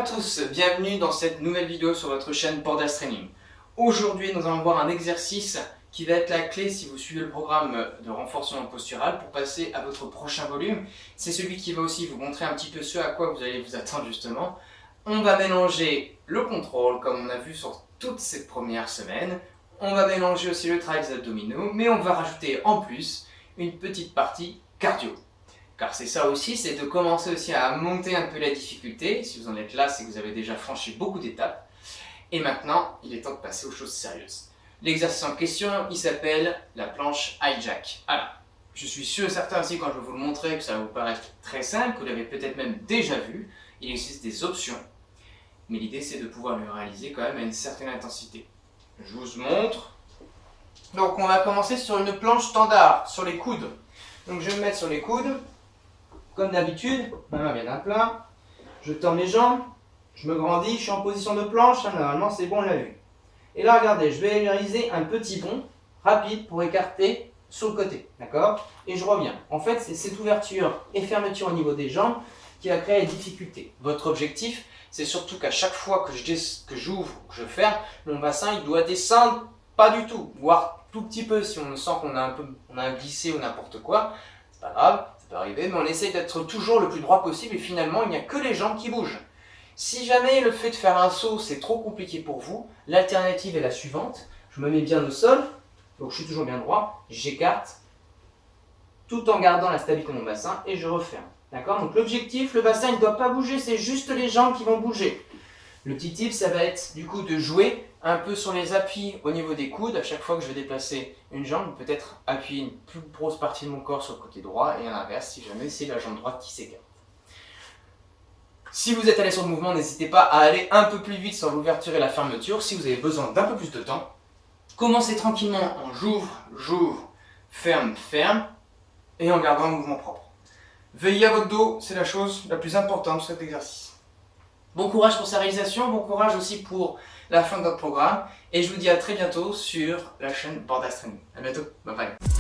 tous, bienvenue dans cette nouvelle vidéo sur votre chaîne Pordas Training. Aujourd'hui, nous allons voir un exercice qui va être la clé si vous suivez le programme de renforcement postural pour passer à votre prochain volume. C'est celui qui va aussi vous montrer un petit peu ce à quoi vous allez vous attendre justement. On va mélanger le contrôle comme on a vu sur toutes ces premières semaines. On va mélanger aussi le travail des abdominaux, mais on va rajouter en plus une petite partie cardio. Car c'est ça aussi, c'est de commencer aussi à monter un peu la difficulté. Si vous en êtes là, c'est que vous avez déjà franchi beaucoup d'étapes. Et maintenant, il est temps de passer aux choses sérieuses. L'exercice en question, il s'appelle la planche high jack. Alors, je suis sûr et certain aussi quand je vais vous le montrer que ça va vous paraître très simple, que vous l'avez peut-être même déjà vu. Il existe des options, mais l'idée c'est de pouvoir le réaliser quand même à une certaine intensité. Je vous montre. Donc on va commencer sur une planche standard, sur les coudes. Donc je vais me mettre sur les coudes. Comme d'habitude, ma main bien à plat, je tends mes jambes, je me grandis, je suis en position de planche, normalement c'est bon, on l'a vu. Et là regardez, je vais réaliser un petit bond rapide pour écarter sur le côté, d'accord? Et je reviens. En fait, c'est cette ouverture et fermeture au niveau des jambes qui va créer la difficulté. Votre objectif, c'est surtout qu'à chaque fois que j'ouvre, que je ferme, mon bassin il doit descendre pas du tout, voire tout petit peu si on sent qu'on a glissé ou n'importe quoi, c'est pas grave. Ça peut arriver, mais on essaye d'être toujours le plus droit possible et finalement il n'y a que les jambes qui bougent. Si jamais le fait de faire un saut c'est trop compliqué pour vous, l'alternative est la suivante. Je me mets bien au sol, donc je suis toujours bien droit, j'écarte tout en gardant la stabilité de mon bassin et je referme. D'accord? Donc l'objectif, le bassin il ne doit pas bouger, c'est juste les jambes qui vont bouger. Le petit tip, ça va être du coup de jouer un peu sur les appuis au niveau des coudes. À chaque fois que je vais déplacer une jambe, peut-être appuyer une plus grosse partie de mon corps sur le côté droit et à l'inverse si jamais c'est la jambe droite qui s'écarte. Si vous êtes allé sur le mouvement, n'hésitez pas à aller un peu plus vite sur l'ouverture et la fermeture. Si vous avez besoin d'un peu plus de temps, commencez tranquillement en j'ouvre, ferme, ferme et en gardant un mouvement propre. Veillez à votre dos, c'est la chose la plus importante de cet exercice. Bon courage pour sa réalisation, bon courage aussi pour la fin de notre programme et je vous dis à très bientôt sur la chaîne Pordas Training. A bientôt, bye bye.